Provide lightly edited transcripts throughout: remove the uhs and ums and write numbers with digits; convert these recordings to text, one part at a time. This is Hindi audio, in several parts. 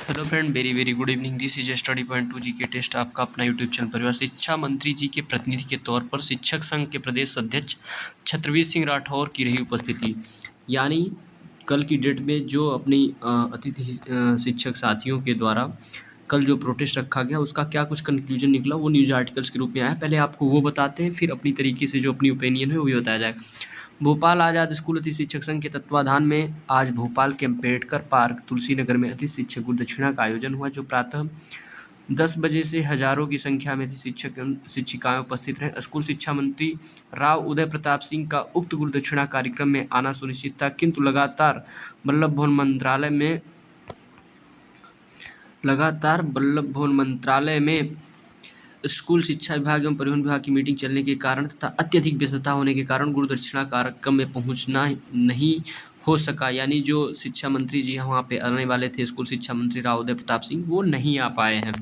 Hello friend, very very good evening. This is study point 2 जी के टेस्ट। आपका अपना यूट्यूब चैनल परिवार। शिक्षा मंत्री जी के प्रतिनिधि के तौर पर शिक्षक संघ के प्रदेश अध्यक्ष छत्रवीर सिंह राठौर की रही उपस्थिति। यानी कल की डेट में जो अपनी अतिथि शिक्षक साथियों के द्वारा कल जो प्रोटेस्ट रखा गया उसका क्या कुछ कंक्लूजन निकला वो न्यूज़ आर्टिकल्स के रूप में आया। पहले आपको वो बताते हैं, फिर अपनी तरीके से जो अपनी ओपिनियन है वो भी बताया जाएगा। भोपाल आज़ाद स्कूल अतिथि शिक्षक संघ के तत्वाधान में आज भोपाल के अम्बेडकर पार्क तुलसी नगर में अतिथि शिक्षक गुरुदक्षिणा का आयोजन हुआ, जो प्रातः 10 बजे से हजारों की संख्या में शिक्षक शिक्षिकाएं उपस्थित रहे। स्कूल शिक्षा मंत्री राव उदय प्रताप सिंह का उक्त गुरुदक्षिणा कार्यक्रम में आना सुनिश्चित था, किंतु लगातार वल्लभ भवन मंत्रालय में स्कूल शिक्षा विभाग एवं परिवहन विभाग की मीटिंग चलने के कारण तथा अत्यधिक व्यस्तता होने के कारण गुरुदक्षिणा कार्यक्रम में पहुंचना नहीं हो सका। यानी जो शिक्षा मंत्री जी वहाँ पे आने वाले थे, स्कूल शिक्षा मंत्री राव उदय प्रताप सिंह, वो नहीं आ पाए हैं।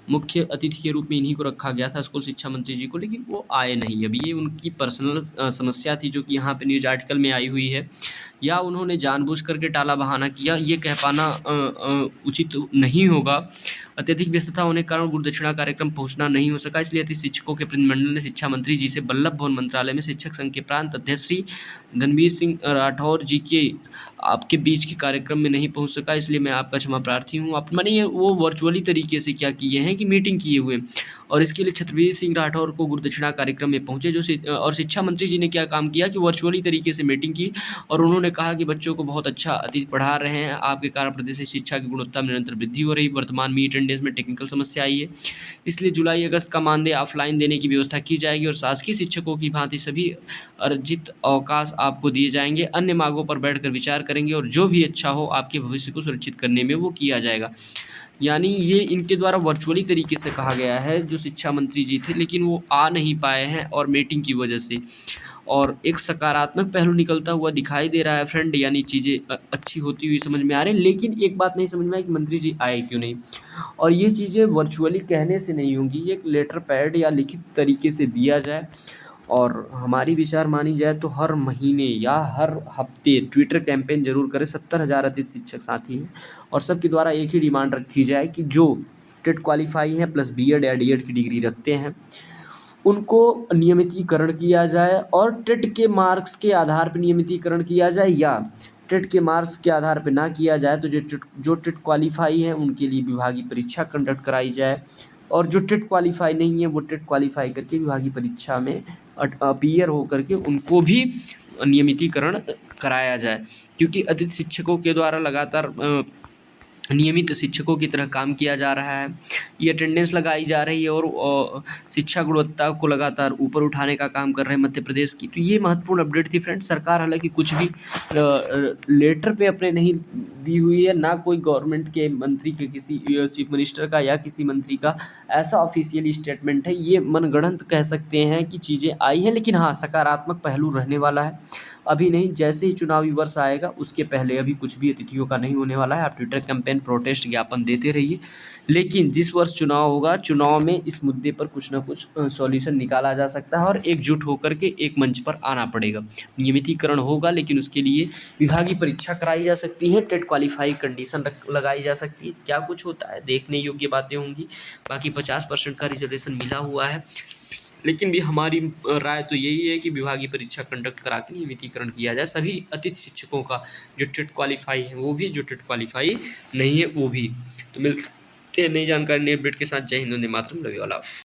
मुख्य अतिथि के रूप में इन्हीं को रखा गया था, स्कूल शिक्षा मंत्री जी को, लेकिन वो आए नहीं। अभी ये उनकी पर्सनल समस्या थी जो कि यहाँ पे न्यूज आर्टिकल में आई हुई है, या उन्होंने जानबूझ करके टाला बहाना किया, ये कह पाना उचित नहीं होगा। अत्यधिक व्यस्तता होने के कारण गुरुदक्षिणा कार्यक्रम पहुंचना नहीं हो सका, इसलिए अतिथि शिक्षकों के प्रतिनिधिमंडल ने शिक्षा मंत्री जी से वल्लभ भवन मंत्रालय में शिक्षक संघ के प्रांत अध्यक्ष श्री धनवीर सिंह राठौर जी के आपके बीच के कार्यक्रम में नहीं पहुंच सका, इसलिए मैं आपका क्षमा प्रार्थी हूँ। आप मैंने वो वर्चुअली तरीके से क्या किए हैं कि मीटिंग किए हुए, और इसके लिए छत्रवीर सिंह राठौर को गुरुदक्षिणा कार्यक्रम में पहुंचे और शिक्षा मंत्री जी ने क्या काम किया कि वर्चुअली तरीके से मीटिंग की, और उन्होंने कहा कि बच्चों को बहुत अच्छा अतिथि पढ़ा रहे हैं, आपके कारण प्रदेश में शिक्षा की गुणवत्ता में निरंतर वृद्धि हो रही। वर्तमान में अटेंडेंस में टेक्निकल समस्या आई है, इसलिए जुलाई अगस्त का मानदेय ऑफलाइन देने की व्यवस्था की जाएगी और शासकीय शिक्षकों की भांति सभी अर्जित अवकाश आपको दिए जाएंगे। अन्य मांगों पर बैठकर विचार करेंगे और जो भी अच्छा हो आपके भविष्य को सुरक्षित करने में वो किया जाएगा। यानी ये इनके द्वारा वर्चुअली तरीके से कहा गया है जो शिक्षा मंत्री जी थे, लेकिन वो आ नहीं पाए हैं और मीटिंग की वजह से। और एक सकारात्मक पहलू निकलता हुआ दिखाई दे रहा है फ्रेंड, यानी चीज़ें अच्छी होती हुई समझ में आ रही है। लेकिन एक बात नहीं समझ में आई कि मंत्री जी आए क्यों नहीं, और ये चीज़ें वर्चुअली कहने से नहीं होंगी, एक लेटर पैड या लिखित तरीके से दिया जाए। और हमारी विचार मानी जाए तो हर महीने या हर हफ्ते ट्विटर कैंपेन जरूर करें। 70,000 अतिथि शिक्षक साथी हैं और सबके द्वारा एक ही डिमांड रखी जाए कि जो टेट क्वालिफाई हैं प्लस बीएड या डीएड की डिग्री रखते हैं उनको नियमितीकरण किया जाए, और टेट के मार्क्स के आधार पर नियमितीकरण किया जाए, या टेट के मार्क्स के आधार पर ना किया जाए तो जो टेट क्वालिफाई है उनके लिए विभागीय परीक्षा कंडक्ट कराई जाए, और जो टेट क्वालिफाई नहीं है वो टेट क्वालिफाई करके विभागीय परीक्षा में अपीयर हो करके उनको भी नियमितीकरण कराया जाए। क्योंकि अतिथि शिक्षकों के द्वारा लगातार नियमित शिक्षकों की तरह काम किया जा रहा है, ये अटेंडेंस लगाई जा रही है और शिक्षा गुणवत्ता को लगातार ऊपर उठाने का काम कर रहे हैं मध्य प्रदेश की। तो ये महत्वपूर्ण अपडेट थी फ्रेंड्स। सरकार हालांकि कुछ भी लेटर पे अपने नहीं दी हुई है, ना कोई गवर्नमेंट के मंत्री के किसी चीफ मिनिस्टर का या किसी मंत्री का ऐसा ऑफिशियली स्टेटमेंट है। ये मनगढ़ंत कह सकते हैं कि चीज़ें आई हैं, लेकिन हाँ सकारात्मक पहलू रहने वाला है। अभी नहीं, जैसे ही चुनावी वर्ष आएगा उसके पहले अभी कुछ भी अतिथियों का नहीं होने वाला है। आप ट्विटर कैंपेन प्रोटेस्ट ज्ञापन देते रहिए, लेकिन जिस वर्ष चुनाव होगा, चुनाव में इस मुद्दे पर कुछ ना कुछ सॉल्यूशन निकाला जा सकता है और एकजुट होकर के एक मंच पर आना पड़ेगा। नियमितीकरण होगा, लेकिन उसके लिए विभागीय परीक्षा कराई जा सकती है, टेट क्वालिफाई कंडीशन लगाई जा सकती है। क्या कुछ होता है देखने योग्य बातें होंगी। बाकी 50% का रिजर्वेशन मिला हुआ है, लेकिन भी हमारी राय तो यही है कि विभागीय परीक्षा कंडक्ट करा के नियमितीकरण किया जाए सभी अतिथि शिक्षकों का, जो टेट क्वालिफाई है वो भी, जो टेट क्वालिफाई नहीं है वो भी। तो मिलते हैं नई जानकारी नई अपडेट के साथ। जय Hind, Vande Mataram, love you all.